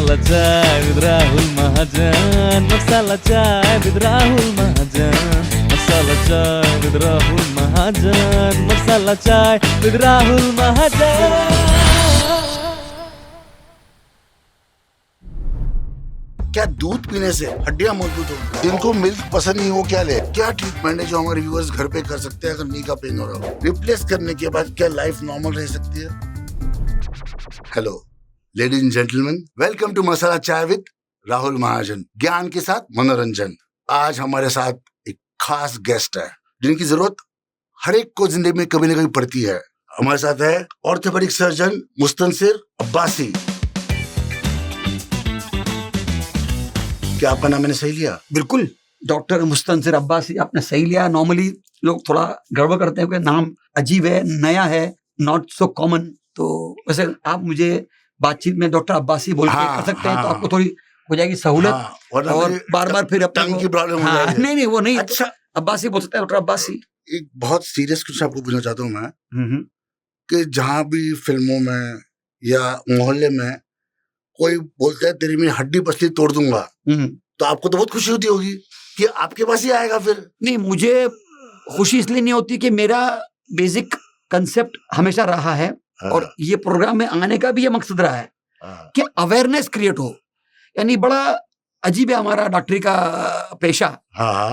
Masala chai with Rahul Mahajan. Masala chai with Rahul Mahajan. Masala chai with Rahul Mahajan. Masala chai with Rahul Mahajan. क्या दूध पीने से हड्डियां मजबूत होगी? जिनको मिल्क पसंद नहीं हो क्या ले? क्या ट्रीटमेंट है जो हमारे व्यूअर्स घर पे कर सकते हैं अगर नी का पेन हो रहा हो? रिप्लेस करने के बाद क्या लाइफ नॉर्मल रह सकती है? Hello ladies and gentleman, welcome to masala chai with Rahul महाजन। ज्ञान के साथ मनोरंजन। आज हमारे साथ एक खास गेस्ट है जिनकी जरूरत हर एक को जिंदगी में कभी न कभी पड़ती है। हमारे साथ है ऑर्थोपेडिक सर्जन मुस्तनसिर अब्बासी। क्या आपका नाम मैंने सही लिया? बिल्कुल, डॉक्टर मुस्तनसिर अब्बासी आपने सही लिया। नॉर्मली लोग थोड़ा गड़बड़ करते हैं क्योंकि नाम अजीब है, नया है, नॉट सो कॉमन। तो वैसे आप मुझे बातचीत में डॉक्टर अब्बासी बोल के कर सकते हैं तो आपको थोड़ी हो जाएगी सहूलत। और बार बार फिर टंग की प्रॉब्लम हो जाएगी। नहीं वो नहीं। अच्छा, अब्बासी बोल सकते हैं, डॉक्टर अब्बासी। एक बहुत सीरियस क्वेश्चन आपको पूछना चाहता हूँ मैं कि जहाँ भी फिल्मों में या मोहल्ले में कोई बोलता है तेरी मैं हड्डी पसली तोड़ दूंगा, तो आपको तो बहुत खुशी होती होगी कि आपके पास ही आएगा। फिर नहीं, मुझे खुशी इसलिए नहीं होती कि मेरा बेसिक कंसेप्ट हमेशा रहा है और ये प्रोग्राम में आने का भी ये मकसद रहा है कि अवेयरनेस क्रिएट हो। यानी बड़ा अजीब है हमारा डॉक्टरी का पेशा।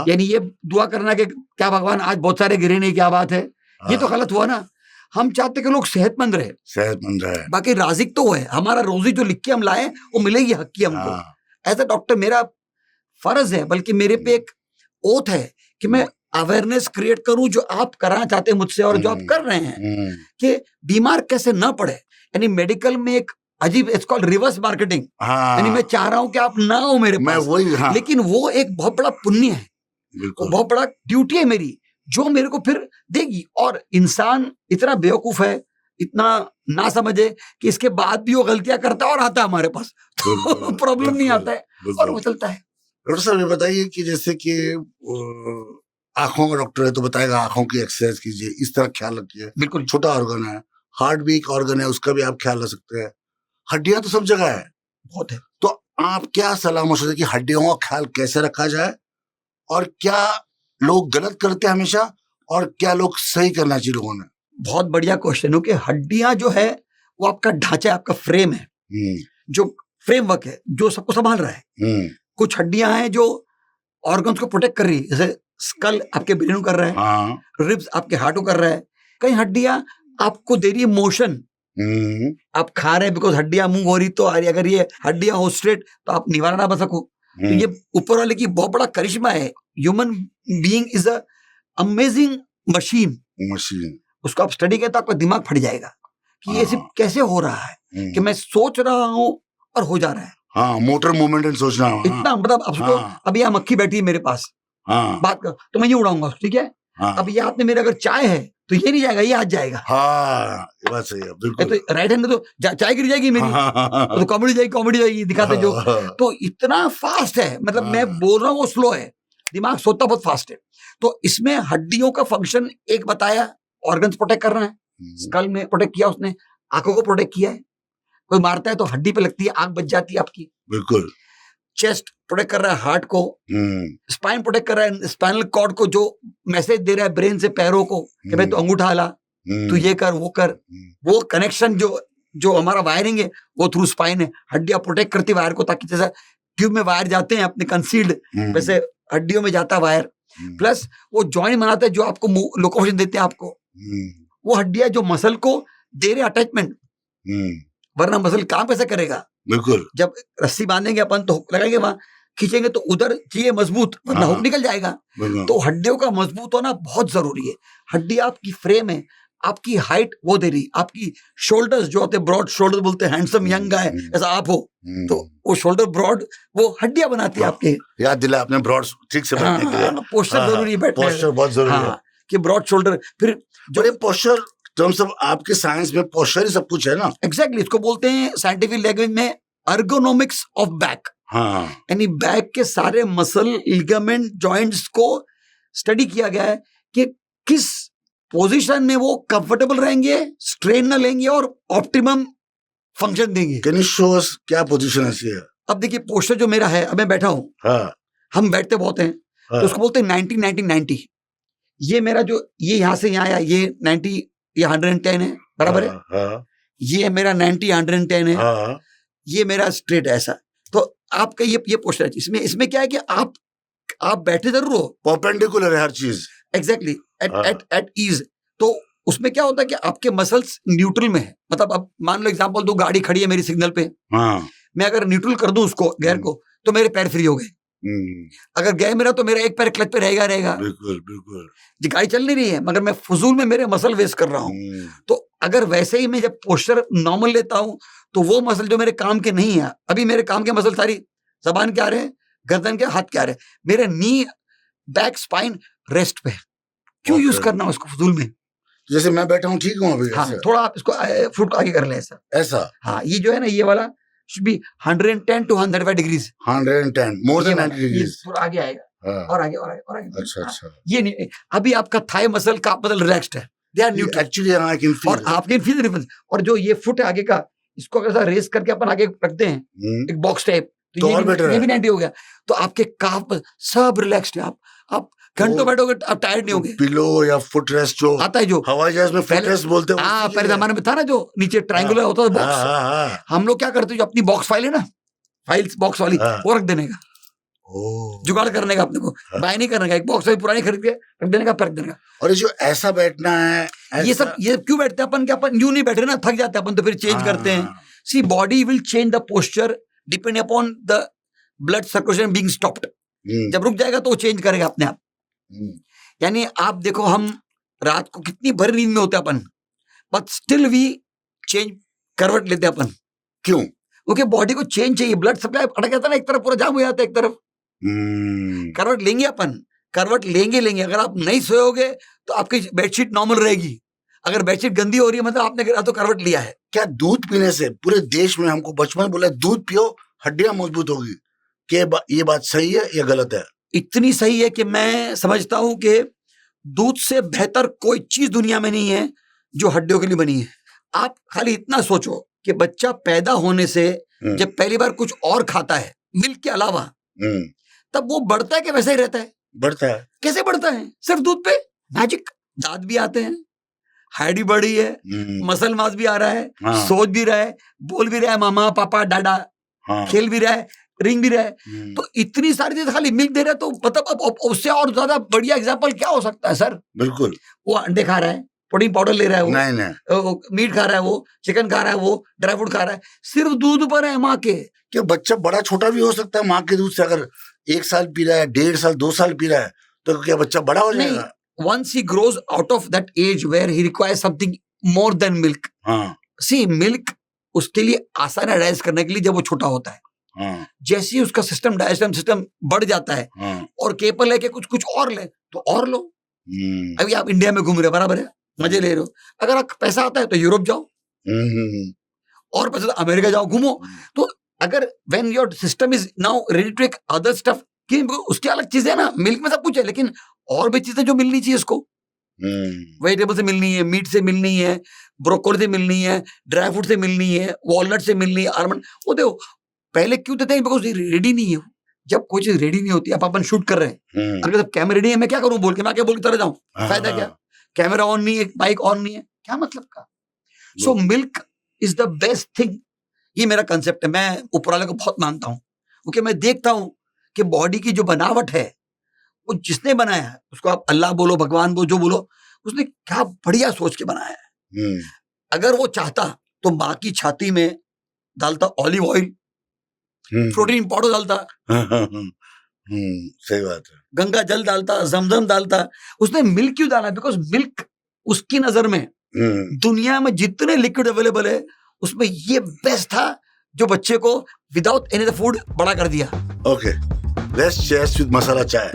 यानी ये दुआ करना कि क्या भगवान आज बहुत सारे गिरे नहीं, क्या बात है, ये तो गलत हुआ ना। हम चाहते कि लोग सेहतमंद रहे। बाकी राजिक तो वो है, हमारा रोजी जो लिख के हम लाए वो मिलेगी हक की हमको। एज ए डॉक्टर मेरा फर्ज है, बल्कि मेरे पे एक ओथ है कि मैं अवेयरनेस क्रिएट करूं जो आप कराना चाहते हैं मुझसे और जो आप कर रहे हैं कि बीमार कैसे ना पड़े। यानी मेडिकल में एक अजीब, इट्स कॉल्ड रिवर्स मार्केटिंग। यानी मैं चाह रहा हूं कि आप ना हो मेरे पास, लेकिन वो एक बहुत बड़ा पुण्य है, बहुत बड़ा ड्यूटी है मेरी जो मेरे को फिर देगी। और इंसान इतना बेवकूफ है, इतना ना समझे कि इसके बाद भी वो गलतियां करता है और आता है हमारे पास, तो प्रॉब्लम नहीं आता है और वो चलता है। डॉक्टर साहब ये बताइए कि जैसे कि आंखों का डॉक्टर है तो बताएगा आंखों की एक्सरसाइज कीजिए, इस तरह ख्याल रखिए। बिल्कुल, छोटा ऑर्गन है, हार्ट भी एक ऑर्गन है, उसका भी आप ख्याल रख सकते हैं। हड्डियां तो सब जगह है, बहुत है। तो आप क्या सलाह मशवरा कि हड्डियों का ख्याल कैसे रखा जाए और क्या लोग गलत करते हैं हमेशा और क्या लोग सही करना चाहिए लोगों ने? बहुत बढ़िया क्वेश्चन हो कि हड्डियां जो है वो आपका ढांचा, आपका फ्रेम है, जो फ्रेमवर्क है जो सबको संभाल रहा है। कुछ हड्डियां हैं जो ऑर्गन्स को प्रोटेक्ट कर रही है, जैसे स्कल आपके ब्रेन को कर रहा है, रिब्स आपके हार्ट को कर रहा है। कई हड्डियां आपको दे रही है मोशन, आप खा रहे हैं बिकॉज हड्डियां मूव हो रही, तो अगर ये हड्डियां हो स्ट्रेट तो आप निवारण ना बच सको। तो ये ऊपर वाले की बहुत बड़ा करिश्मा है। Human being is a amazing machine. उसको आप स्टडी करें तो आपका दिमाग फट जाएगा कि ये सिर्फ कैसे हो रहा है कि मैं सोच रहा हूं और हो जा रहा है। मोटर मूवमेंट एंड सोचना इतना, मतलब अब अभी यहाँ मक्खी बैठी है मेरे पास, बात कर तो मैं ये उड़ाऊंगा, ठीक है। अब ये हाथ में मेरे अगर चाय है तो ये नहीं जाएगा, ये हाथ जाएगा। ये बात सही है, बिल्कुल। तो राइट हैंड में तो चाय गिर जाएगी मेरी, तो कॉमेडी जाएगी दिखाते जो। तो इतना फास्ट है, मतलब मैं बोल रहा हूँ वो स्लो है, दिमाग सोता बहुत फास्ट है। तो इसमें हड्डियों का फंक्शन एक बताया, ऑर्गन्स प्रोटेक्ट करना है, स्कल में प्रोटेक्ट किया उसने, आंखों को प्रोटेक्ट किया है। कोई मारता है तो हड्डी पे लगती है, आंख बच जाती है आपकी। बिल्कुल। चेस्ट प्रोटेक्ट कर रहा है हार्ट को, स्पाइन प्रोटेक्ट कर रहा है स्पाइनल कॉर्ड को, जो मैसेज दे रहा है ब्रेन से पैरों को कि भाई तू अंगूठा हाला, तू ये कर वो कर। वो कनेक्शन जो हमारा वायरिंग है वो थ्रू स्पाइन है। हड्डियां प्रोटेक्ट करती वायर को, ताकि जैसा ट्यूब में वायर जाते हैं अपने कंसील्ड, वैसे हड्डियों में जाता है वायर। प्लस वो जॉइंट बनाता है जो आपको लोकोमोशन देते हैं आपको। वो हड्डियां जो मसल को दे रहे अटैचमेंट, वरना मसल काम कैसे करेगा? बिल्कुल। जब रस्सी बांधेंगे अपन तो हुक लगाएंगे, वहां खींचेंगे तो उधर चाहिए मजबूत, वरना हुक निकल जाएगा। तो हड्डियों का मजबूत होना बहुत जरूरी है। हड्डी आपकी फ्रेम है, आपकी हाइट वो दे रही, आपकी शोल्डर्स जो होते हैं ब्रॉड शोल्डर बोलते हैं, हैंडसम यंग गाय ऐसा आप हो, तो वो शोल्डर ब्रॉड वो हड्डियां बनाती है आपके। याद दिला आपने, ब्रॉड ठीक से बैठने के लिए पोस्चर जरूरी है, पोस्चर बहुत जरूरी है कि ब्रॉड शोल्डर। फिर जो पोस्चर टर्म्स ऑफ आपके साइंस में पोस्चर ही सब कुछ है ना। एग्जैक्टली, इसको बोलते हैं साइंटिफिक लैंग्वेज में अर्गोनॉमिक्स ऑफ बैक। यानी बैक के सारे मसल, लिगामेंट, जॉइंट्स को स्टडी किया गया है कि किस पोजीशन में वो कंफर्टेबल रहेंगे, स्ट्रेन न लेंगे और ऑप्टिमम फंक्शन देंगे। कैन यू शो अस क्या पोजीशन है इसकी? अब देखिए पोस्टर जो मेरा है, अब मैं बैठा हूँ, हाँ हम बैठते बहुत हैं, हाँ तो उसको बोलते हैं 90-90-90। ये मेरा जो ये यहाँ से यहाँ आया, ये 90, ये 110 है, बराबर है। हाँ ये मेरा 90-110 है, हाँ ये मेरा स्ट्रेट है ऐसा। तो आपका ये पोस्टर है, इसमें क्या है कि आप बैठे जरूर हो, परपेंडिकुलर है हर चीज। एग्जैक्टली हाँ। At ease. तो उसमें क्या होता है कि आपके मसल्स न्यूट्रल में है। मतलब अब मान लो एग्जांपल दो, गाड़ी खड़ी है मेरी सिग्नल पे, हाँ मैं अगर न्यूट्रल कर दूं उसको, गियर को, तो मेरे पैर फ्री हो गए। अगर गए मेरा तो मेरा एक पैर क्लच पे रहेगा। बिल्कुल बिल्कुल। जी गाड़ी चल नहीं रही है, मगर मैं फजूल में मेरे मसल वेस्ट कर रहा हूँ। तो अगर वैसे ही मैं जब पोस्चर नॉर्मल लेता हूँ, तो वो मसल जो मेरे काम के नहीं है, अभी मेरे काम के मसल सारी जबान के आ रहे हैं, गर्दन के, हाथ के आ रहे हैं, मेरे नी, बैक, स्पाइन रेस्ट पे है। क्यों यूज करना उसको फजूल में? जैसे मैं बैठा हूँ ठीक हूँ अभी। हाँ, थोड़ा आप इसको फुट को आगे कर लें ऐसा। ऐसा हाँ, ये जो है ना, ये वाला should be 110 to 135 degrees. 110 more than 90 ये डिग्रीज। थोड़ा आगे आएगा, और आगे और आगे और आगे। अच्छा अच्छा। ये नहीं, अभी आपका थाई मसल का मसल रिलैक्स्ड है, they are neutral actually I can feel. और आप कैन फील द डिफरेंस। और जो ये फुट है आगे का, इसको अगर रेस करके अपन आगे रखते हैं, एक बॉक्स टाइप, तो और बेटर ये भी 90 हो गया। तो आपके काफ सब रिलैक्स्ड है। आप घंटों बैठोगे, आप टायर्ड नहीं होगे। पिलो या फुट रेस्ट जो आता है, जो हवाई जहाज में फुट रेस्ट बोलते हैं, हाँ, पहले जमाने में था ना, जो नीचे ट्रायंगुलर होता था बॉक्स। हम लोग क्या करते हैं, जो अपनी बॉक्स फाइल है ना, फाइल्स बॉक्स वाली, वो रख देने का, जुगाड़ करने का, अपने को बाय नहीं करने का, एक बॉक्स वाली पुरानी खरीद के रख देने का, रख देने का। और ये जो ऐसा बैठना है, ये सब ये क्यों बैठते हैं अपन? क्या अपन यूं नहीं बैठे ना, थक जाते हैं अपन, तो फिर चेंज करते हैं। See body will change the posture depend upon the blood circulation being stopped. जब रुक जाएगा तो वो चेंज करेगा अपने आप। यानी आप देखो, हम रात को कितनी भर नींद में होते हैं अपन, बट स्टिल वी चेंज करवट लेते हैं अपन। क्यों? क्योंकि बॉडी को चेंज चाहिए, ब्लड सप्लाई अटक जाता है ना, एक तरफ पूरा जाम हो जाता है एक तरफ। करवट लेंगे अपन, करवट लेंगे। अगर आप नहीं सोओगे तो आपकी बेडशीट नॉर्मल रहेगी। अगर बेडशीट गंदी हो रही है, मतलब आपने तो करवट लिया है। क्या दूध पीने से पूरे देश में हमको बचपन में बोला दूध पियो हड्डियां मजबूत होगी, क्या ये बात सही है या गलत है? इतनी सही है कि मैं समझता हूं कि दूध से बेहतर कोई चीज दुनिया में नहीं है जो हड्डियों के लिए बनी है। आप खाली इतना सोचो कि बच्चा पैदा होने से जब पहली बार कुछ और खाता है मिल्क के अलावा, तब वो बढ़ता है कि वैसे ही रहता है? बढ़ता है। कैसे बढ़ता है? सिर्फ दूध पे मैजिक। दांत भी आते हैं, हाइट भी बढ़ी है, मसल मास भी आ रहा है, सोच भी रहा है, बोल भी रहा है मामा पापा डाडा, खेल भी रहा है, रिंग भी रहा है। तो इतनी सारी चीजें खाली मिल्क दे रहा है, तो मतलब उससे और ज्यादा बढ़िया एग्जांपल क्या हो सकता है सर? बिल्कुल। वो अंडे खा रहा है, प्रोटीन पाउडर ले रहा है, वो नहीं। मीट खा रहा है, वो चिकन खा रहा है, वो ड्राई फ्रूट खा रहा है, सिर्फ दूध पर है माँ के। क्या बच्चा बड़ा छोटा भी हो सकता है माँ के दूध से? अगर 1 साल पी रहा है, 1.5 साल 2 साल पी रहा है, तो क्या बच्चा बड़ा हो जाएगा? Once he grows out of that age where he requires something more than milk. See, milk उसके लिए आसान है डाइजेस्ट करने के लिए जब वो छोटा होता है। जैसे ही उसका डाइजेशन सिस्टम बढ़ जाता है और केपल है कि कुछ और ले, तो और लो। अभी आप इंडिया में घूम रहे हो, बराबर है, मजे ले रहे हो। अगर आप पैसा आता है तो यूरोप जाओ, और पैसा तो अमेरिका जाओ, घूमो। तो अगर when your system is now ready to take other stuff, कि उसकी अलग चीजें ना, मिल्क में सब कुछ है, लेकिन और भी चीजें जो मिलनी चाहिए उसको, वेजिटेबल से मिलनी है, मीट से मिलनी है, ब्रोकोली से मिलनी है, ड्राई फ्रूट से मिलनी है, वॉलनट से मिलनी है, आलमंड। वो देखो पहले क्यों देते हैं? बिकॉज रेडी नहीं है। जब कोई चीज रेडी नहीं होती, आप अपन शूट कर रहे हैं, अगर जब कैमरा रेडी है, मैं क्या करूं बोल के, मैं क्या बोल के तरह जाऊं? फायदा क्या? कैमरा ऑन नहीं है, माइक ऑन नहीं है, क्या मतलब का? So milk is the best thing. ये मेरा कंसेप्ट है। मैं ऊपर वाले को बहुत मानता हूँ, क्योंकि मैं देखता हूँ कि बॉडी की जो बनावट है, वो जिसने बनाया है, उसको आप अल्लाह बोलो, भगवान बोलो, जो बोलो, उसने क्या बढ़िया सोच के बनाया है। अगर वो चाहता तो माँ की छाती में डालता ऑलिव ऑयल, प्रोटीन पाउडर डालता, सही बात है, गंगा जल डालता, जमजम डालता। उसने मिल्क क्यों डाला? बिकॉज मिल्क उसकी नजर में दुनिया में जितने लिक्विड अवेलेबल है, उसमें ये बेस्ट था जो बच्चे को विदाउट एनी फूड बड़ा कर दिया। ओके, लेट्स चेयर्स विद मसाला चाय।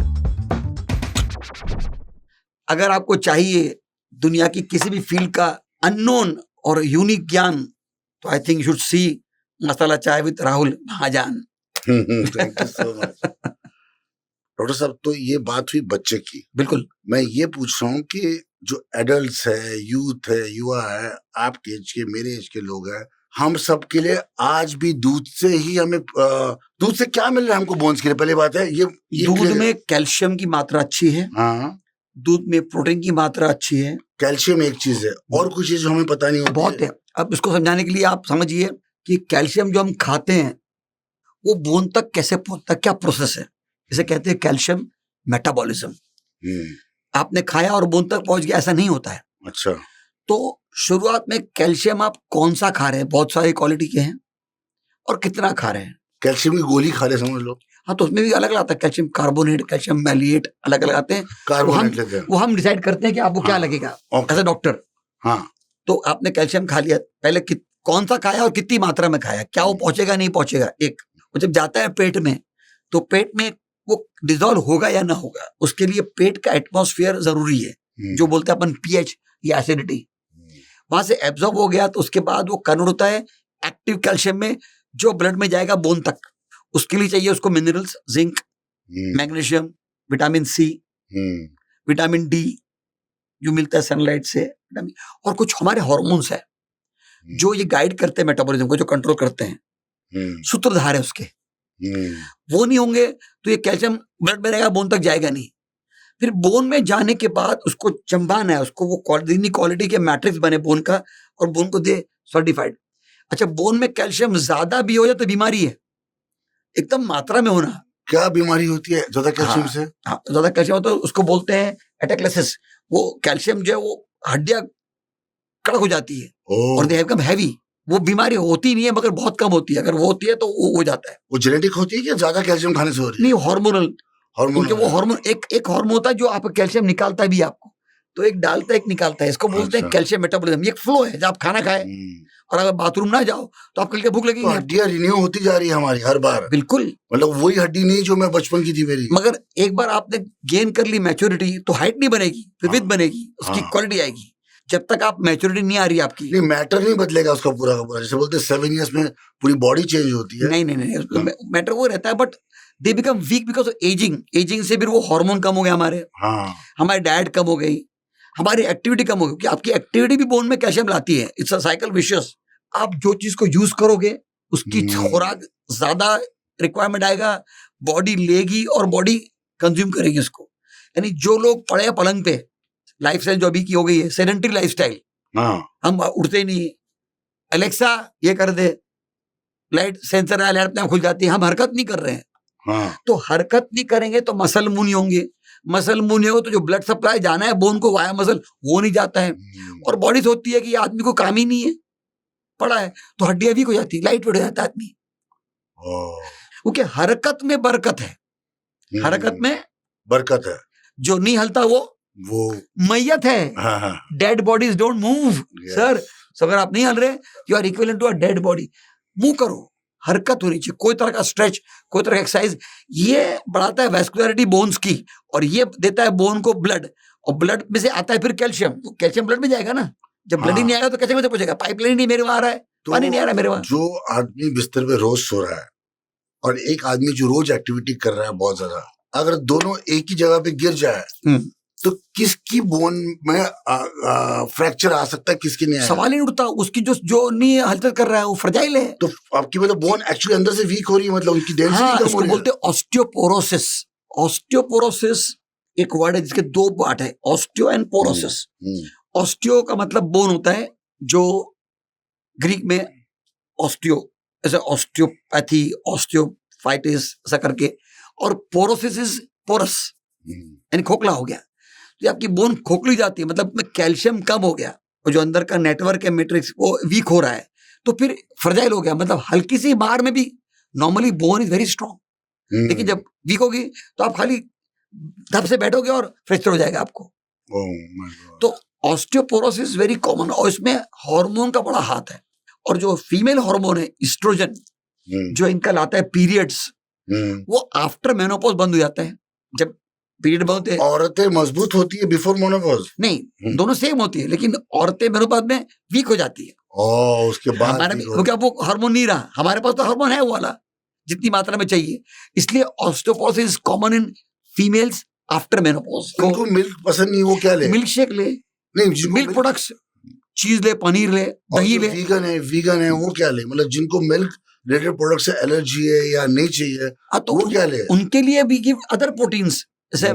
अगर आपको चाहिए दुनिया की किसी भी फील्ड का अननोन और यूनिक ज्ञान, तो I think you should see masala chai with Rahul Mahajan. Thank you so much doctor साहब। तो ये बात हुई बच्चे की। बिल्कुल। मैं ये पूछ रहा हूँ कि जो एडल्ट्स है, यूथ है, युवा है, आपके एज के, मेरे एज के लोग हैं, हम सब के लिए आज भी दूध से ही हमें दूध से क्या मिल रहा है हमको बोन्स के लिए? पहली बात है ये दूध clear है। में कैल्शियम की मात्रा अच्छी है, हाँ, दूध में प्रोटीन की मात्रा अच्छी है, कैल्शियम एक चीज है और कुछ चीज हमें पता नहीं होती बहुत है। अब इसको समझाने के लिए आप समझिए कि कैल्शियम जो हम खाते हैं वो बोन तक कैसे पहुंचता है, क्या प्रोसेस है। इसे कहते हैं कैल्शियम मेटाबॉलिज्म। आपने खाया और बोन तक पहुंच गया, ऐसा नहीं होता है। अच्छा, तो शुरुआत में कैल्शियम आप कौन सा खा रहे हैं, बहुत सारी क्वालिटी के हैं, और कितना खा रहे हैं। कैल्शियम की गोली खा ले समझ लो, हाँ, तो उसमें भी अलग अलग आता है, कैल्शियम कार्बोनेट, कैल्शियम मैलिएट, अलग अलग आते हैं। कार्बोनेट लेते हैं। वो हम डिसाइड करते हैं कि आपको क्या हाँ, लगेगा ओके। As a doctor. हाँ, तो आपने कैल्शियम खा लिया, पहले कौन सा खाया और कितनी मात्रा में खाया, क्या वो पहुंचेगा नहीं पहुंचेगा। एक वो जब जाता है पेट में, तो पेट में वो डिजोल्व होगा या ना होगा, उसके लिए पेट का एटमॉस्फेयर जरूरी है, जो बोलते हैं अपन पीएच या एसिडिटी। वहां से एब्जॉर्ब हो गया तो उसके बाद वो कन्वर्ट होता है एक्टिव कैल्शियम में, जो ब्लड में जाएगा बोन तक। उसके लिए चाहिए उसको minerals, zinc, magnesium, vitamin C, vitamin D जो मिलता है सनलाइट से, और कुछ हमारे हार्मोन्स है जो ये गाइड करते हैं मेटाबॉलिज्म को, जो कंट्रोल करते हैं, सूत्रधार है उसके। वो नहीं होंगे तो ये कैल्शियम ब्लड में रहेगा, बोन तक जाएगा नहीं। फिर बोन में जाने के बाद उसको चंबाना है, उसको वो क्वालिटी के मैट्रिक्स बने बोन का, और बोन को दे सर्टिफाइड। अच्छा, बोन में कैल्शियम ज्यादा भी हो जाए तो बीमारी है, एकदम मात्रा में होना। क्या बीमारी होती है ज्यादा कैल्शियम से? हाँ, ज्यादा कैल्शियम होता है उसको बोलते हैं एटेक्लेसिस। वो कैल्शियम जो है वो हड्डियां कड़क हो जाती है और दे हैव बिकम हैवी। वो बीमारी होती नहीं है मगर बहुत कम होती है, अगर वो होती है तो वो हो जाता है। वो जेनेटिक होती है कि ज्यादा कैल्शियम खाने से हो रही है? नहीं, हार्मोनल। हार्मोन, क्योंकि वो हार्मोन एक हार्मोन होता है जो आपको कैल्शियम निकालता भी है आपको, तो एक डालता है एक निकालता है। इसको बोलते हैं अच्छा। Calcium metabolism. ये एक फ्लो है, जब आप खाना खाए और अगर बाथरूम ना जाओ तो आपको क्या भूख तो लगेगी। हड्डियां रिन्यू होती जा रही है हमारी हर बार, बिल्कुल, मतलब वही हड्डी नहीं जो मैं बचपन की थी मेरी। मगर एक बार आपने गेन कर ली मैच्योरिटी तो हाइट नहीं बनेगी, फिर विद बनेगी, उसकी हाँ। क्वालिटी आएगी। जब तक आप मैच्योरिटी नहीं आ रही आपकी, नहीं, मैटर नहीं बदलेगा उसका पूरा का पूरा। जैसे बोलते हैं 7 years में पूरी बॉडी चेंज होती है। नहीं, मैटर वो रहता है, but they become weak because of ageing से फिर वो हार्मोन कम हो गया हाँ, हमारी डाइट कम हो गई, हमारी एक्टिविटी कम हो गई, क्योंकि आपकी एक्टिविटी भी बोन में कैल्शियम लाती है। It's a cycle vicious. आप जो चीज को यूज करोगे उसकी खुराक ज्यादा रिक्वायरमेंट आएगा, बॉडी लेगी और बॉडी कंज्यूम करेगी उसको। यानी जो लोग पड़े हैं पलंग पे, लाइफस्टाइल जो अभी की हो गई है सेडेंटरी लाइफस्टाइल, हाँ, हम उठते ही नहीं, अलेक्सा ये कर दे, लाइट सेंसर है, लाइट अपने आप खुल जाती है, हम हरकत नहीं कर रहे हैं। हाँ, तो हरकत नहीं करेंगे तो मसल मुंह नहीं होंगे, मसल मुंह नहीं होगा तो जो ब्लड सप्लाई जाना है बोन को वाया मसल वो नहीं जाता है, और बॉडी सोचती है कि ये आदमी को काम ही नहीं है, पड़ा है, तो हड्डियां वीक हो जाती है, लाइट वेट हो जाता है आदमी। क्योंकि हरकत में बरकत है, हरकत में बरकत है। जो नहीं हलता वो मैयत है। हाँ, हाँ, dead bodies don't move sir. अगर आप नहीं हल रहे, you are equivalent to a dead body. Move करो, हरकत होनी चाहिए, कोई तरह का स्ट्रेच, कोई तरह का एक्सरसाइज। ये बढ़ाता है वैस्कुलरिटी बोन्स की, और ये देता है बोन को ब्लड, और ब्लड में से आता है फिर कैल्शियम। तो कैल्शियम ब्लड में जाएगा ना, जब ब्लड ही नहीं आएगा तो कैसे में पहुंचेगा? पाइपलाइन नहीं मेरे वहां आ रहा है, तो पानी नहीं आ रहा है मेरे वहां। जो आदमी बिस्तर पे रोज सो रहा है और एक आदमी जो रोज एक्टिविटी कर रहा है बहुत ज्यादा, अगर दोनों एक ही जगह पे गिर जाए तो किसकी बोन में फ्रैक्चर आ सकता है, किसकी नहीं आएगा? सवाल ही नहीं उठता। उसकी जो नहीं हलचल कर रहा है वो फ्रजाइल है। तो आपकी मतलब बोन एक्चुअली अंदर से वीक हो रही है, मतलब उनकी डेंसिटी हाँ, कम हो इसको रही है। बोलते हैं ऑस्टियोपोरोसिस। ऑस्टियोपोरोसिस एक वर्ड है जिसके 2 पार्ट है, ऑस्टियो एंड पोरोसिस। ऑस्टियो का मतलब बोन होता है, जो ग्रीक में ऑस्टियो, ऐसे ऑस्टियोपैथी, ऑस्टियोफाइटिस ऐसा करके, और पोरोसिस इज पोरस, यानी खोखला हो गया। तो आपकी बोन खोखली जाती है, मतलब में कैल्शियम कम हो गया, और जो अंदर का नेटवर्क है मैट्रिक्स वो वीक हो रहा है, तो फिर फ्रजाइल हो गया। मतलब हल्की सी बार में भी normally bone is very strong, लेकिन जब वीक होगी तो आप खाली धप से बैठोगे और फ्रैक्चर हो जाएगा आपको। तो ऑस्टियोपोरोसिस वेरी कॉमन, और इसमें हार्मोन का बड़ा हाथ है। और जो फीमेल हार्मोन है एस्ट्रोजन, जो इनका लाता है पीरियड्स, वो आफ्टर मेनोपॉज बंद हो जाता है। जब पीरियड बंद होते हैं, औरतें मजबूत होती है बिफोर मेनोपॉज? नहीं, दोनों सेम होती है, लेकिन औरतें मेनोपॉज में वीक हो जाती है। उसके बाद क्योंकि अब वो हार्मोन नहीं रहा, हमारे पास तो हार्मोन है वो वाला जितनी मात्रा में चाहिए, इसलिए osteoporosis is common in females after menopause. उनको मिल्क पसंद नहीं, वो क्या ले? मिल्क शेक ले, नहीं, मिल्क प्रोडक्ट्स, चीज ले, पनीर ले, दही ले। वीगन है वो क्या ले? मतलब जिनको मिल्क रिलेटेड प्रोडक्ट से एलर्जी है या नहीं चाहिए, तो वो क्या ले? उनके लिए वी गिव अदर प्रोटीन्स, जैसे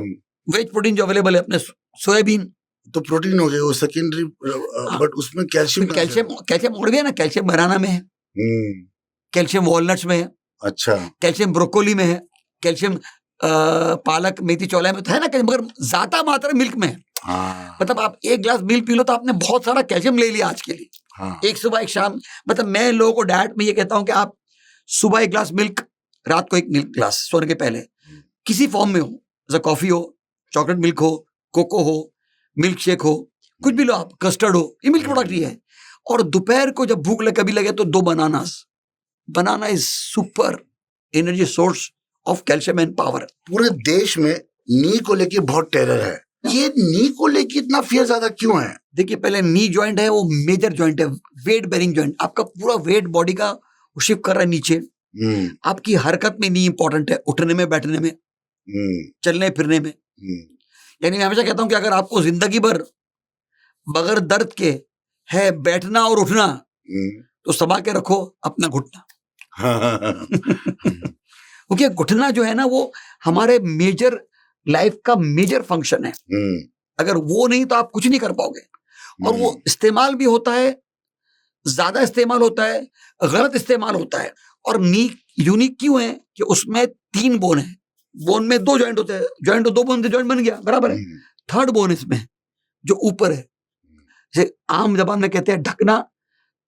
वेज प्रोटीन जो अवेलेबल है अपने, सोयाबीन तो प्रोटीन हो गया वो सेकेंडरी, बट उसमें कैल्शियम और भी है ना, कैल्शियम बनाना में है, कैल्शियम वॉलनट्स में है, अच्छा, कैल्शियम ब्रोकोली में है, कैल्शियम पालक मेथी चौलाई में तो है ना, मगर ज्यादा मात्रा मिल्क में है। हाँ, मतलब आप एक ग्लास मिल्क पी लो तो आपने बहुत सारा कैल्शियम ले लिया आज के लिए। हाँ, एक सुबह एक शाम, मतलब मैं लोगों को डाइट में ये कहता हूं कि आप सुबह एक ग्लास मिल्क, रात को एक मिल्क ग्लास सोने के पहले, किसी फॉर्म में हो, जैसे कॉफी हो, चॉकलेट मिल्क हो, कोको हो, मिल्क शेक हो, कुछ भी लो आप, कस्टर्ड हो, ये मिल्क प्रोडक्ट ही है। और दोपहर को जब भूख कभी लगे तो 2 banana is super energy source of calcium and power. पूरे देश में नी को लेके बहुत टेरर है, ये नी को लेके इतना फियर ज्यादा क्यों है? देखिए, पहले नी जॉइंट है, वो मेजर जॉइंट है, वेट बेरिंग जॉइंट, आपका पूरा वेट बॉडी का शिफ्ट कर रहा है नीचे। आपकी हरकत में नी इंपॉर्टेंट है, उठने में, बैठने में, चलने फिरने में। यानी मैं हमेशा कहता हूं कि अगर आपको जिंदगी भर बगैर दर्द के है बैठना और उठना, तो संभाल के रखो अपना घुटना। क्योंकि घुटना जो है ना, वो हमारे मेजर लाइफ का मेजर फंक्शन है। अगर वो नहीं तो आप कुछ नहीं कर पाओगे। और वो इस्तेमाल भी होता है, ज्यादा इस्तेमाल होता है, गलत इस्तेमाल होता है। और नी यूनिक क्यों है कि उसमें 3 बोन है, बोन में 2 जॉइंट होते हैं, जॉइंट तो 2 बोन से जॉइंट बन गया, बराबर है। 3rd बोन इसमें जो ऊपर है, जैसे आम जबान में कहते हैं ढकना,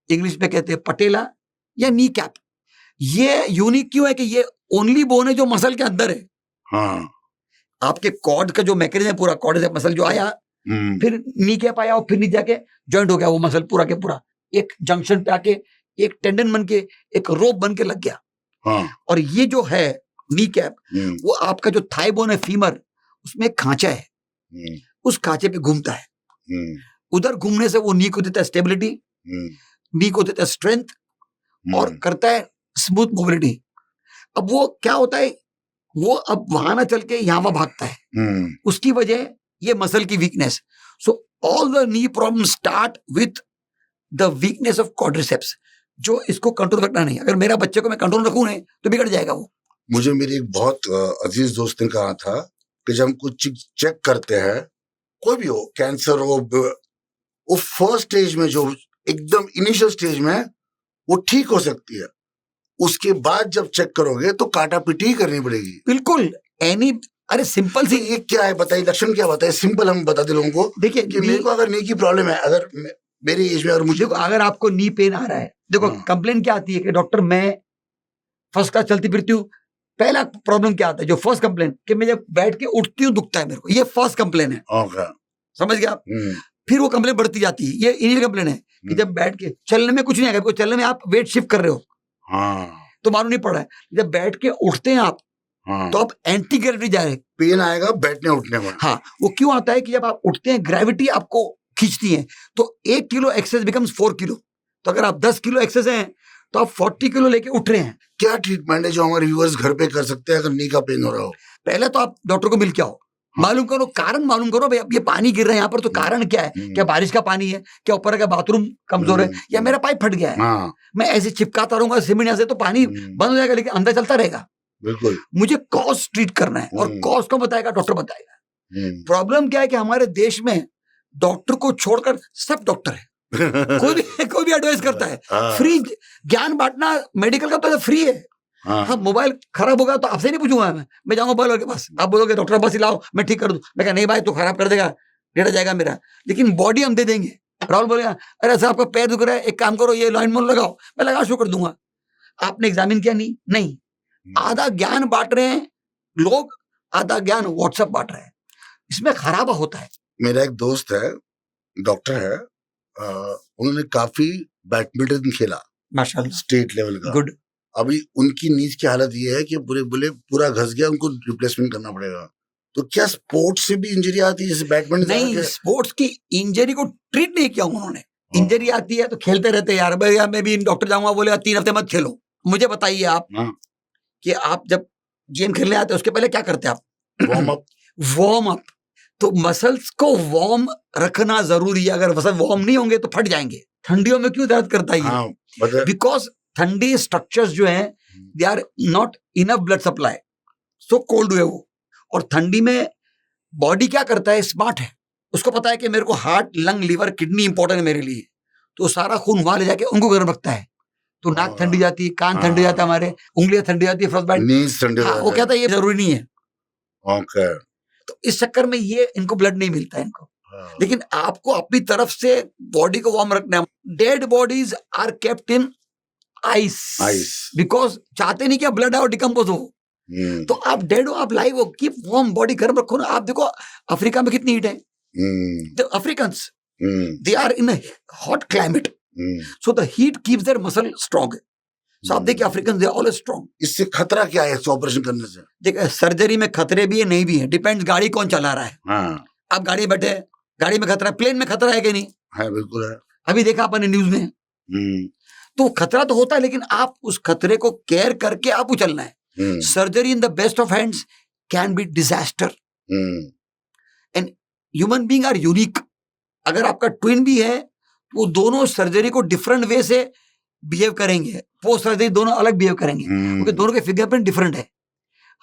इंग्लिश में कहते हैं पटेला या नी कैप। ये यूनिक क्यों है कि ये ओनली बोन है जो मसल के अंदर है। हाँ, आपके कॉर्ड का जो मैकेनिज्म है, पूरा कॉर्ड से मसल जो आया, फिर नी कैप आया और फिर नीचे जाके जॉइंट हो गया, वो मसल पूरा के पूरा एक जंक्शन पे आके एक टेंडन बन के, एक रोप बन के लग गया। हाँ, और ये जो है नी कैप, वो आपका जो थाई बोन है, फीमर, उसमें एक खांचा है, उस खांचे पे घूमता है। उधर घूमने से वो नी को देता है स्टेबिलिटी, नी को देता है स्ट्रेंथ, और करता है स्मूथ मोबिलिटी। अब वो क्या होता है, वो अब वहां ना चल के यहाँ भागता है, उसकी वजह ये मसल की weakness. So all the knee problem start with the weakness of quadriceps, जो इसको कंट्रोल रखना नहीं। अगर मेरा बच्चे को मैं कंट्रोल रखूं नहीं तो बिगड़ जाएगा वो। मुझे मेरी एक बहुत अजीज दोस्त ने कहा था कि जब हम कुछ चेक करते हैं, कोई भी हो, कैंसर हो, वो फर्स्ट स्टेज में, जो एकदम इनिशियल स्टेज में, वो ठीक हो सकती है। उसके बाद जब चेक करोगे तो काटा पिटी करनी पड़ेगी। बिल्कुल, एनी, अरे सिंपल सी, ये क्या है बताइए, लक्षण क्या बताइए, सिंपल हम बता दे लोगों को। देखिए कि मेरे को अगर नी की प्रॉब्लम है, अगर मेरी एज में, और मुझे अगर आपको नी पेन आ रहा है, देखो कंप्लेन क्या आती है कि डॉक्टर मैं फर्स्ट क्लास चलती फिरती हूँ। पहला प्रॉब्लम क्या आता है, जो फर्स्ट कंप्लेन, कि मैं जब बैठ के उठती हूँ दुखता है मेरे को, ये फर्स्ट कंप्लेन है। समझ गया आप? फिर वो कंप्लेन बढ़ती जाती है, ये इनिशियल कंप्लेन है कि जब बैठ के चलने में कुछ नहीं आएगा, चलने में आप वेट शिफ्ट कर रहे हो, तो मालूम नहीं पड़ा है। जब बैठ के उठते हैं आप, तो आप एंटी ग्रेविटी जा रहे हैं, पेन आएगा बैठने उठने में। हाँ, वो क्यों आता है कि जब आप उठते हैं ग्रेविटी आपको खींचती है, तो 1 किलो एक्सेस बिकम्स 4 किलो। तो अगर आप 10 किलो एक्सेस हैं तो आप 40 किलो लेके उठ रहे हैं। क्या ट्रीटमेंट है जो हमारे व्यूअर्स घर पे कर सकते हैं अगर नी का पेन हो रहा हो? पहले तो आप डॉक्टर को मिल के आओ, मालूम करो, कारण मालूम करो, भाई अब ये पानी गिर रहा है यहाँ पर, तो कारण क्या है? क्या बारिश का पानी है? क्या ऊपर का बाथरूम कमजोर है? या मेरा पाइप फट गया है? मैं ऐसे चिपकाता रहूंगा सीमेंट यहाँ से तो पानी बंद हो जाएगा, लेकिन अंदर चलता रहेगा। बिल्कुल, मुझे कॉज ट्रीट करना है, और कॉज को बताएगा डॉक्टर, बताएगा। प्रॉब्लम क्या है कि हमारे देश में डॉक्टर को छोड़कर सब डॉक्टर है। कोई भी एडवाइस करता है, फ्री ज्ञान बांटना मेडिकल का तो फ्री है। हाँ, मोबाइल खराब होगा तो आपसे नहीं पूछूंगा, मैं जाऊंगा मोबाइल के पास, आप बोलोगे डॉक्टर के पास ही लाओ मैं ठीक कर दूं, मैं कहा नहीं भाई तू खराब कर देगा, डेटा जाएगा मेरा, लेकिन बॉडी हम दे देंगे। राहुल बोलेगा अरे सर आपका पैर दुख रहा है, एक काम करो ये लाइन मोल लगाओ, मैं लगा शो कर दूंगा। आपने एग्जामिन किया? नहीं। आधा ज्ञान बांट रहे हैं लोग, आधा ज्ञान व्हाट्सएप बांट रहे हैं, इसमें खराबा होता है। मेरा एक दोस्त है, डॉक्टर है, उन्होंने काफी बैडमिंटन खेला, माशाल्लाह, स्टेट लेवल का। गुड। अभी उनकी नीज की हालत ये है कि पूरा घस गया, उनको रिप्लेसमेंट करना पड़ेगा। तो क्या स्पोर्ट्स से भी इंजरी आती है जैसे बैडमिंटन? नहीं, स्पोर्ट्स की इंजरी को ट्रीट नहीं किया उन्होंने। इंजरी आती है तो खेलते रहते यार, मैं भी डॉक्टर जाऊंगा, बोलेगा 3 हफ्ते मत खेलो। मुझे बताइए आप कि आप जब गेम खेलने आते हैं उसके पहले क्या करते हैं आप? Warm up. तो मसल्स को वार्म रखना जरूरी है, अगर मसल वार्म नहीं होंगे तो फट जाएंगे। ठंडियों में क्यों दर्द करता है हाँ, ये? बिकॉज ठंडी स्ट्रक्चर्स जो हैं they are not enough blood supply, so cold है वो। और ठंडी में बॉडी क्या करता है, स्मार्ट है, उसको पता है कि मेरे को heart, lung, liver, kidney important है मेरे लिए, तो सारा खून वहां ले जाके उनको गर्म रखता है। तो नाक ठंडी जाती है, कान ठंडी जाता है, हमारे उंगलियां ठंडी जाती है, फ्रॉस्ट बाइट। वो कहता है ये जरूरी नहीं है। ओके। तो इस चक्कर में ये इनको ब्लड नहीं मिलता है इनको। लेकिन आपको अपनी तरफ से बॉडी को वार्म रखना है। Dead bodies are kept in ice, because चाहते नहीं कि आप ब्लड आओ, डिकम्पोज हो। तो आप डेड हो, आप लाइव हो, कीप वार्म, बॉडी गर्म रखो ना। आप देखो अफ्रीका में कितनी हीट है, the Africans they are in hot climate, so the heat keeps their muscle strong. So आप देखिए अफ्रीकन दे ऑलवेज स्ट्रांग। इससे खतरा क्या है इस ऑपरेशन करने से? देखिए सर्जरी में खतरे भी है, नहीं भी है, डिपेंड्स गाड़ी कौन चला रहा है। हाँ। आप गाड़ी बैठे, गाड़ी में खतरा है, प्लेन में खतरा है कि नहीं? है, बिल्कुल है। अभी देखा आपने न्यूज में। तो खतरा तो होता है, लेकिन आप उस खतरे को केयर करके आपको चलना है। Surgery in the best of hands can be disaster, and human being are unique. अगर आपका ट्विन भी है तो वो दोनों सर्जरी को डिफरेंट वे से बिहेव करेंगे, पोस्ट सर्जरी दोनों अलग बिहेव करेंगे, क्योंकि दोनों के फिंगरप्रिंट डिफरेंट है।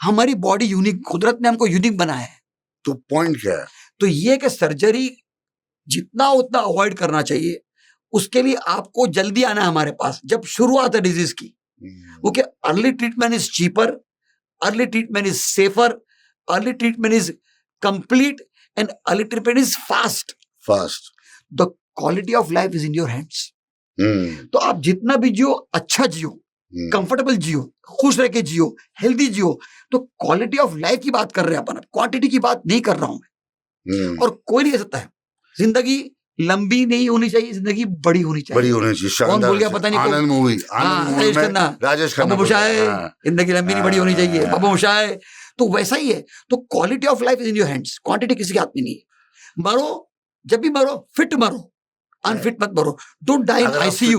हमारी बॉडी यूनिक, कुदरत ने हमको यूनिक बनाया है। तो पॉइंट क्या है? तो ये कि सर्जरी जितना उतना अवॉइड करना चाहिए। उसके लिए आपको जल्दी आना है हमारे पास जब शुरुआत है डिजीज की, क्योंकि early treatment is cheaper, early treatment is safer, early treatment is complete, and early treatment is fast. The quality of life is in your hands. तो आप जितना भी जियो, अच्छा जियो, कंफर्टेबल जियो, खुश रह के जियो, हेल्दी जियो। तो क्वालिटी ऑफ लाइफ की बात कर रहे हैं अपन, क्वांटिटी की बात नहीं कर रहा हूं मैं। और कोई नहीं कह सकता है जिंदगी लंबी नहीं होनी चाहिए, जिंदगी बड़ी होनी चाहिए। बड़ी होनी चाहिए। कौन बोल गया पता नहीं। आनंद मूवी, राजेश खन्ना, बाबू शाह, जिंदगी लंबी नहीं बड़ी होनी चाहिए, बाबू शाह। तो वैसा ही है। तो quality of life is in your hands, quantity किसी के हाथ में नहीं है। मरो, जब भी मरो फिट मरो, अनफिट मत मरो। Don't die in ICU,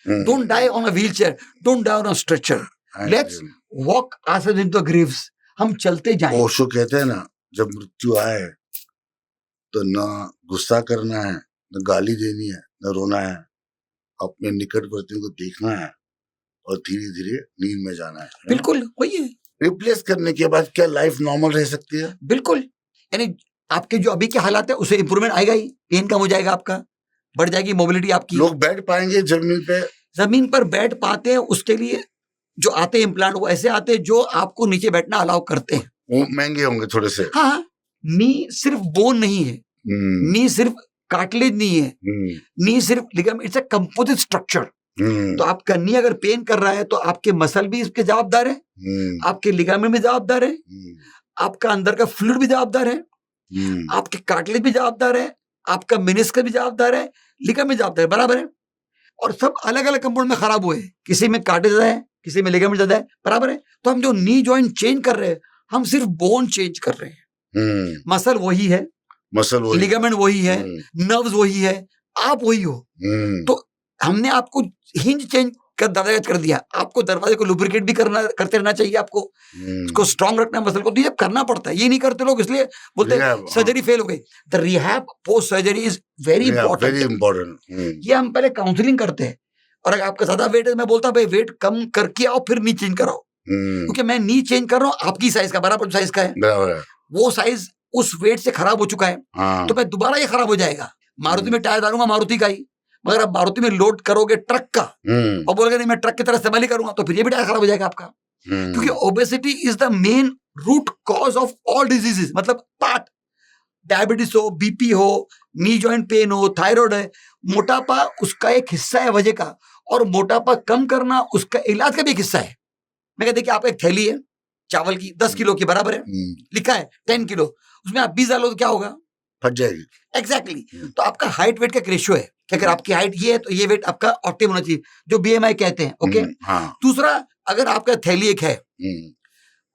don't die on a wheelchair, don't die on a stretcher. Let's walk ours into the graves. हम चलते जाएं। ओशो कहते हैं ना, जब मृत्यु आए तो ना गुस्सा करना है, न गाली देनी है, न रोना है, अपने निकटवर्तियों को देखना है और धीरे धीरे नींद में जाना है। बिल्कुल वही है। रिप्लेस करने के बाद क्या लाइफ नॉर्मल रह सकती है? बिल्कुल, यानी आपके जो अभी के हालात है उससे इंप्रूवमेंट आएगा ही, पेन कम हो जाएगा, आपका बढ़ जाएगी मोबिलिटी आपकी। लोग बैठ पाएंगे जमीन पे? जमीन पर बैठ पाते हैं, उसके लिए जो आते हैं इम्प्लांट वो ऐसे आते हैं जो आपको नीचे बैठना अलाउ करते हैं। वो महंगे होंगे थोड़े से। हाँ, नी सिर्फ बोन नहीं है, नी सिर्फ कार्टिलेज नहीं है, नी सिर्फ ligament, it's a composite structure. तो आपका नी अगर पेन कर रहा है तो आपके मसल भी इसके जवाबदार है, आपके लिगामेंट भी जवाबदार है, आपका अंदर का फ्लूइड भी जवाबदार है, आपके कार्टिलेज भी जवाबदार है, आपका मेनिस्कस भी जवाबदार है, लिगामेंट जवाबदार है, बराबर है। और सब अलग अलग कंपाउंड में खराब हुए, किसी में कार्टिलेज ज्यादा है, किसी में लिगामेंट ज्यादा है, बराबर है। तो हम जो नी जॉइंट चेंज कर रहे हैं, हम सिर्फ बोन चेंज कर रहे हैं। मसल वही है, लिगामेंट वही है, नर्व्स वही है, आप वही हो। तो हमने आपको हिंज चेंज कर दरवाजा कर दिया, आपको दरवाजे को लुब्रिकेट भी करते रहना चाहिए, आपको उसको स्ट्रांग रखना मसल को। तो ये करना पड़ता है, ये नहीं करते लोग, इसलिए बोलते हैं सर्जरी फेल हो गई। The rehab post surgery is very important. ये हम पहले काउंसलिंग करते हैं, और अगर आपका ज्यादा वेट है, मैं बोलता भाई वेट कम करके आओ, फिर नी चेंज कराओ, क्योंकि मैं नी चेंज कर रहा हूँ आपकी साइज का, बराबर साइज का है, वो साइज उस वेट से खराब हो चुका है, तो मैं दोबारा ये खराब हो जाएगा। मारुति में टायर डालूंगा मारुति का ही, मगर आप मारुति में लोड करोगे ट्रक का और बोलोगे नहीं मैं ट्रक की तरह इस्तेमाल ही करूंगा, तो फिर ये भी टायर खराब हो जाएगा आपका। क्योंकि obesity is the main root cause of all diseases, मतलब पार्ट, डायबिटीज हो, बीपी हो, नी जॉइंट पेन हो, थायराइड है, मोटापा उसका एक हिस्सा है वजह का, और मोटापा कम करना उसका इलाज का भी एक हिस्सा है। मैं कहते देखिए, आप एक थैली है चावल की 10 किलो की, बराबर है, लिखा है 10 किलो, उसमें आप 20 डालो तो क्या होगा? फट जाएगी। एग्जैक्टली। तो आपका हाइट वेट का रेशियो है कि अगर आपकी हाइट ये है तो ये वेट आपका ऑप्टिमम होना चाहिए, जो बीएमआई कहते हैं। ओके। दूसरा, अगर आपका थैली एक है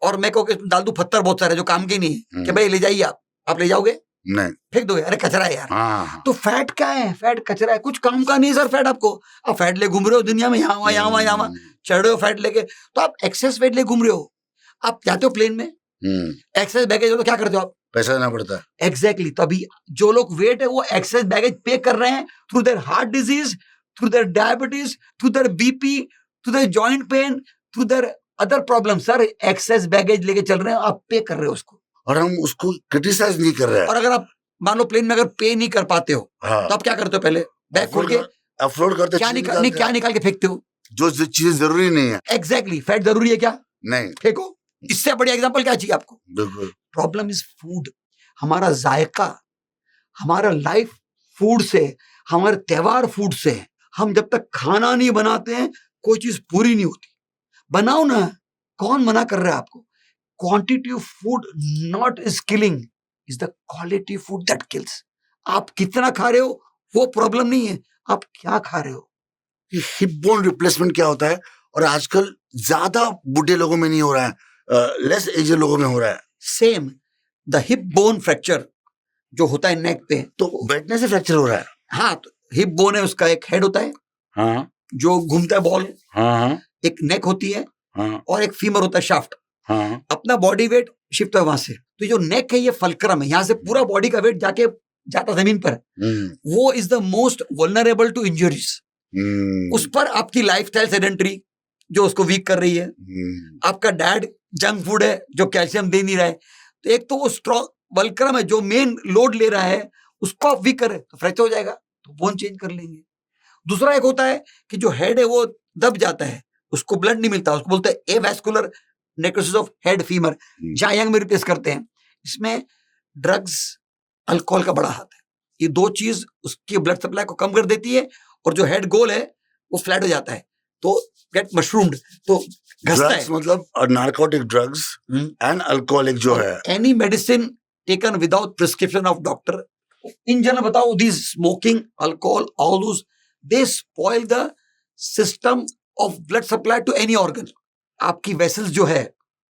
और मैं कहूँ डाल दूं पत्थर बहुत सारे जो काम के नहीं है, कि भाई ले जाइए आप ले जाओगे? नहीं, फेंक दोगे, अरे कचरा है यार। तो फैट क्या है? फैट कचरा है, कुछ काम का नहीं सर फैट आपको। आप फैट ले घूम रहे हो दुनिया में, यहाँ वहाँ चढ़ रहे हो फैट लेके, तो आप एक्सेस वेट ले घूम रहे हो। आप जाते हो प्लेन में, एक्सेस बैगेज हो तो क्या करते हो आप? पैसा देना पड़ता है। एग्जैक्टली तो अभी जो लोग वेट है वो एक्सेस बैगेज पे कर रहे हैं through their heart disease, through their diabetes, through their BP, through their joint pain, through their other problem. Sir excess baggage लेके चल रहे हैं, आप पे कर रहे हो उसको, और हम उसको क्रिटिसाइज नहीं कर रहे हैं। और अगर आप मान लो प्लेन में अगर पे नहीं कर पाते हो हाँ, तो आप क्या करते हो? पहले बैग खोल के अपलोड करते, क्या निकाल के फेंकते हो? जो चीज जरूरी नहीं है। एग्जैक्टली फैट जरूरी है क्या? नहीं, फेंको। इससे बढ़िया एग्जांपल क्या चाहिए आपको? बिल्कुल। Problem is food. हमारा जायका, हमारा लाइफ फूड से, हमारे त्योहार फूड से है। हम जब तक खाना नहीं बनाते हैं कोई चीज पूरी नहीं होती। बनाओ ना, कौन मना कर रहा है आपको? Quantity of food not is killing, is the quality food that kills. आप कितना खा रहे हो वो प्रॉब्लम नहीं है, आप क्या खा रहे हो। हिप बोन रिप्लेसमेंट क्या होता है, और आजकल ज्यादा बूढ़े लोगों में नहीं हो रहा है, लेस एज लोगों में हो रहा है। Same the hip bone fracture जो होता है नेक पे, तो बैठने से फ्रैक्चर हो रहा है। हाँ, तो हिप बोन है, उसका एक हेड होता है हाँ जो घूमता है बॉल, हाँ एक नेक होती है, हाँ और एक फीमर होता है शाफ्ट। हाँ अपना बॉडी वेट शिफ्ट है वहां से। तो जो नेक है ये फलक्रम है, यहाँ से पूरा बॉडी का वेट जाके जाता जमीन पर। वो is the most vulnerable to injuries. उस पर आपकी लाइफस्टाइल सेडेंटरी जो उसको वीक कर रही है, आपका डैड जंक फूड है जो कैल्शियम दे नहीं रहा है। तो एक तो वो स्ट्रॉन्ग वल्क्रम है जो मेन लोड ले रहा है, उसको आप वीक करें तो फ्रैक्चर हो जाएगा, तो बोन चेंज कर लेंगे। दूसरा एक होता है कि जो हेड है वो दब जाता है, उसको ब्लड नहीं मिलता, उसको बोलते हैं avascular necrosis of head femur, जहां यंग में रिप्लेस करते हैं। इसमें ड्रग्स, अल्कोहल का बड़ा हाथ है। ये दो चीज उसकी ब्लड सप्लाई को कम कर देती है, और जो हेड गोल है वो फ्लैट हो जाता है, तो गेट मशरूम्ड, तो घसता है। मतलब नार्कोटिक ड्रग्स एंड अल्कोहलिक जो है, any medicine taken without prescription of doctor, in general बताओ, this smoking, alcohol, all those, they spoil the system of blood supply to any organ. आपकी वेसल्स जो है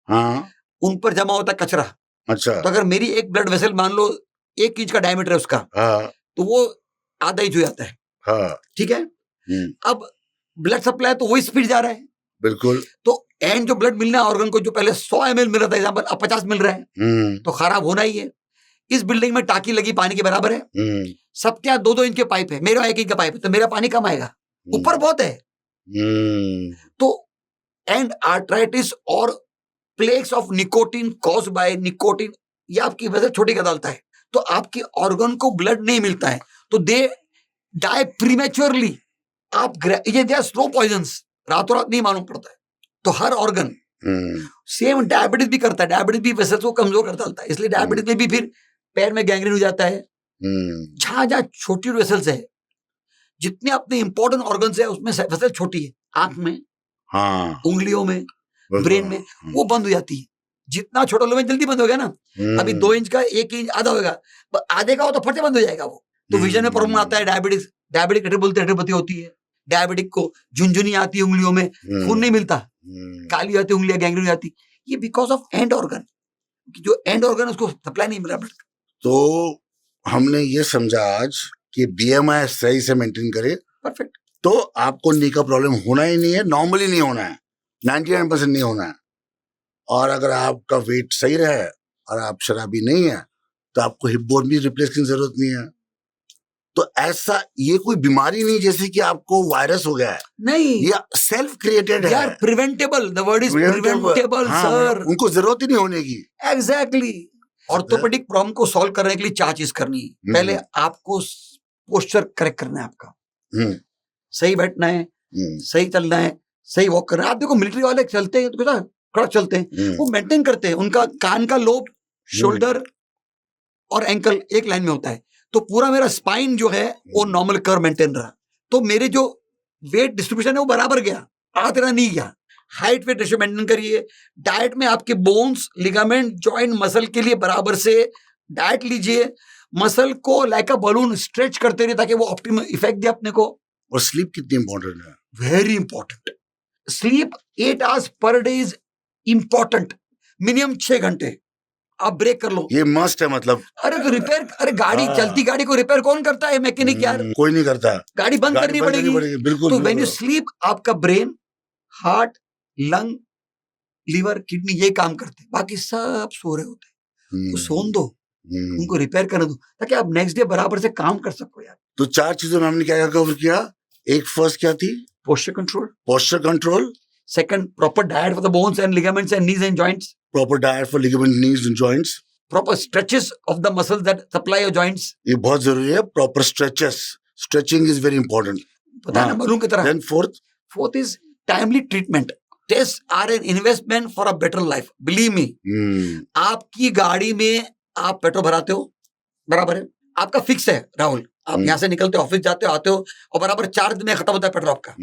हाँ उन पर जमा होता है कचरा। अच्छा, तो अगर मेरी एक ब्लड वेसल मान लो 1 इंच का डायमीटर है उसका, हाँ तो वो आधा इंच हो जाता है, हाँ ठीक है। अब ब्लड सप्लाई तो वही स्पीड जा रहा है, बिल्कुल। तो एंड जो ब्लड मिलना है ऑर्गन को, जो पहले 100 ml मिल रहा था एग्जाम्पल, अब 50 मिल रहा है, तो खराब होना ही है। इस बिल्डिंग में टाकी लगी पानी के बराबर है, सबके यहाँ 2-2 इंच के पाइप है, मेरा 1 इंच का पाइप है, तो मेरा पानी कम आएगा, ऊपर बहुत है। तो एंड आर्थराइटिस और plaques of nicotine caused by nicotine, ये आपकी वजह छोटी कर डालता है, तो आपके ऑर्गन को ब्लड नहीं मिलता है, तो दे डाई प्रीमेच्योरली। आप ये दे आर स्लो पॉइजन्स, रातों रात नहीं मालूम पड़ता है। तो हर ऑर्गन सेम डायबिटीज भी करता है, डायबिटीज भी वेसल्स को कमजोर कर डालता है, इसलिए डायबिटीज में भी फिर पैर में गैंग्रीन हो जाता है। जहां जहां छोटी वेसल्स है, जितने अपने इंपॉर्टेंट ऑर्गन्स है उसमें वेसल छोटी है, आंख में, हाँ उंगलियों में, ब्रेन में, वो बंद हो जाती है। जितना छोटा लो में जल्दी बंद हो गया ना, अभी 2 इंच का 1 इंच आधा होगा, आधे का हो तो फट से बंद हो जाएगा वो। तो विजन में प्रॉब्लम आता है, डायबिटिक रेटिनोपैथी होती है, डायबिटिक को झुनझुनी आती है उंगलियों में, खून नहीं मिलता, काली आती उंगलियां, गैंग्रीन हो जाती, ये बिकॉज ऑफ एंड ऑर्गन, जो एंड ऑर्गन उसको सप्लाई नहीं मिल रहा ब्लड। तो हमने ये समझा आज कि बीएमआई सही से मेंटेन करे, परफेक्ट, तो आपको नी का प्रॉब्लम होना ही नहीं है, नॉर्मली नहीं होना है, 99% नहीं होना है। और अगर आपका वेट सही रहे और आप शराबी नहीं है, तो आपको हिप बोन भी रिप्लेस की जरूरत नहीं है। तो ऐसा ये कोई बीमारी नहीं जैसे कि आपको वायरस हो गया है, नहीं, ये सेल्फ क्रिएटेड है, preventable, the word is preventable sir, उनको जरूरत ही नहीं होने की। एग्जैक्टली। ऑर्थोपेडिक प्रॉब्लम को सॉल्व करने के लिए 4 चीज करनी है। पहले आपको पोस्चर करेक्ट करना है, आपका सही बैठना है, सही चलना है, सही वॉक करना है। आप देखो मिलिट्री वाले चलते हैं तो कैसा कड़क चलते हैं, वो मेंटेन करते हैं, उनका कान का लोब, शोल्डर और एंकल एक लाइन में होता है, तो पूरा मेरा स्पाइन जो है वो नॉर्मल कर्व मेंटेन रहा, तो मेरे जो वेट डिस्ट्रीब्यूशन है वो बराबर गया, आधा नहीं गया। हाइट वेट रेशियो मेंटेन करिए, डाइट में आपके बोन्स, लिगामेंट, जॉइंट, मसल के लिए बराबर से डाइट लीजिए, मसल को लाइक अ बलून स्ट्रेच करते रहिए ताकि वो ऑप्टिमम इफेक्ट दे अपने को। और स्लीप कितनी इंपॉर्टेंट है? Very important. Sleep 8 hours per day is important, minimum 6 घंटे आप ब्रेक कर लो, ये मस्ट है। मतलब अरे तो रिपेयर, अरे गाड़ी चलती गाड़ी को रिपेयर कौन करता है? मैकेनिक यार, कोई नहीं करता, गाड़ी बंद करनी पड़ेगी। बिल्कुल। तो व्हेन यू स्लीप आपका brain, heart, lung, liver, kidney ये काम करते हैं, बाकी सब सो रहे होते हैं, तो सोन दो, उनको रिपेयर करने दो ताकि आप नेक्स्ट डे बराबर से काम कर सको यार। तो 4 चीजों में हमने क्या कवर किया? एक फर्स्ट क्या थी? Posture control, posture control. Second proper diet for the bones and ligaments and knees and joints, proper diet for ligament, knees and joints. Proper stretches of the muscles that supply your joints, ये बहुत जरूरी है, proper stretches, stretching is very important. पता है ना balloon की तरह। Then fourth is timely treatment. Test are an investment for a better life, believe me. आपकी गाड़ी में आप पेट्रोल भराते हो, बराबर है, आपका फिक्स है राहुल, आप यहाँ से निकलते हो, ऑफिस जाते हो, आते हो और बराबर 4 दिन में खत्म होता है पेट्रोल आपका।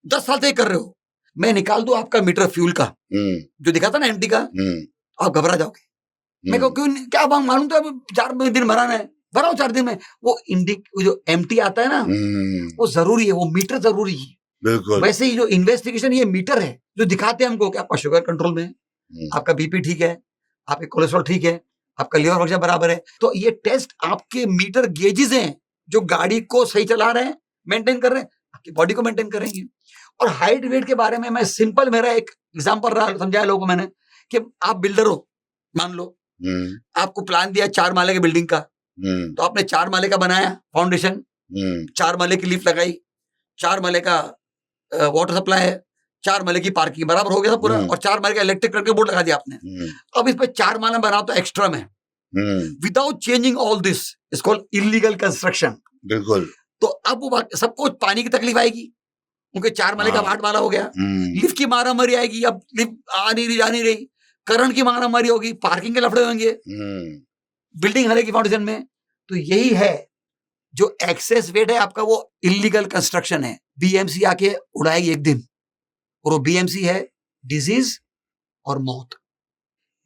10 साल से ही कर रहे हो। मैं निकाल दूं आपका मीटर फ्यूल का जो दिखाता ना एम्प्टी का, आप घबरा जाओगे। मैं कहूँ क्यों, क्या मालूम तो अब 4 दिन भराना है, भराओ 4 दिन में। वो जो एम्प्टी आता है ना, वो जरूरी है, वो मीटर जरूरी है। बिल्कुल। वैसे ही जो इन्वेस्टिगेशन ये मीटर है जो दिखाते हैं हमको कि आपका शुगर कंट्रोल में है, आपका बीपी ठीक है, आपके कोलेस्ट्रॉल ठीक है, आपका लिवर फंक्शन बराबर है। तो ये टेस्ट आपके मीटर गेजेस हैं जो गाड़ी को सही चला रहे हैं, मेंटेन कर रहे हैं, आपकी बॉडी को मेंटेन करेंगे। और हाइट वेट के बारे में मैं सिंपल, मेरा एक एग्जांपल रहा, समझाया लोगों को मैंने कि आप बिल्डर हो, मान लो आपको प्लान दिया 4 माले की बिल्डिंग का, तो आपने 4 माले का बनाया फाउंडेशन, 4 माले की लिफ्ट लगाई, 4 माले का वाटर सप्लाई है, 4 माले की पार्किंग, बराबर हो गया था पूरा, और 4 माले का इलेक्ट्रिक करके बोर्ड लगा दिया आपने। अब इस पे 4 माला बनाओ तो एक्स्ट्रा में, without changing all this is called illegal construction. बिल्कुल। तो अब वो सबको पानी की तकलीफ आएगी, उनके 4 माले का 8 माला हो गया, लिफ्ट की मारामारी आएगी, अब लिफ्ट आ नहीं रही, जा नहीं रही, करंट की मारामारी होगी, पार्किंग के लफड़े होंगे, बिल्डिंग हलेगी फाउंडेशन में। तो यही है जो एक्सेस वेट है आपका, वो इलीगल कंस्ट्रक्शन है। बीएमसी आके उड़ाएगी एक दिन, और वो बीएमसी है डिजीज और मौत।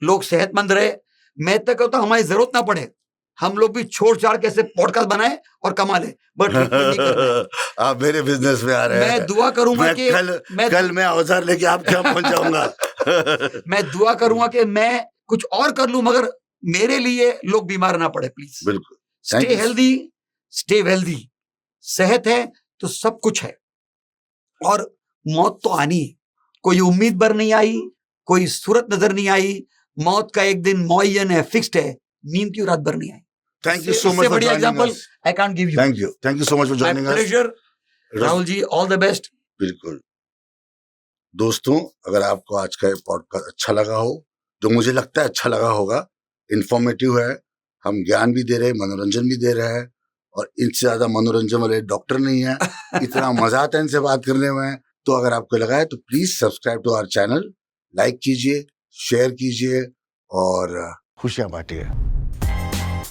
लोग सेहतमंद रहे, मैं तक कहता हूं हमारी जरूरत ना पड़े, हम लोग भी छोड़ छाड़ के ऐसे पॉडकास्ट बनाए और कमा ले, बट आप मेरे बिजनेस में आ रहे हैं। मैं दुआ करूंगा कि कल मैं औजार लेके आपके यहाँ पहुंच जाऊंगा। मैं दुआ करूंगा कि मैं कुछ और कर लूं, मगर मेरे लिए लोग बीमार ना पड़े, प्लीज। बिल्कुल। Stay healthy, stay wealthy. सेहत है तो सब कुछ है, और मौत तो आनी है। कोई उम्मीद भर नहीं आई, कोई सूरत नजर नहीं आई, मौत का एक दिन मुअय्यन है, फिक्स्ड है, नींद की रात भर नहीं आई। Thank you so much for joining us. I can't give you. Thank you so much for joining us. My pleasure. Rahul ji, all the best. बिल्कुल। दोस्तों, अगर आपको आज का पॉडकास्ट अच्छा लगा हो, जो मुझे लगता है अच्छा लगा होगा, इंफॉर्मेटिव है, हम ज्ञान भी दे रहे हैं, मनोरंजन भी दे रहे हैं, और इनसे ज्यादा मनोरंजन वाले डॉक्टर नहीं है। इतना मजा आता है इनसे बात करने में। तो अगर आपको लगा है तो please subscribe to our channel, like कीजिए, शेयर कीजिए और खुशियां बांटिए।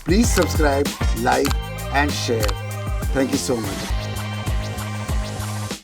Please subscribe, like and share. Thank you so much.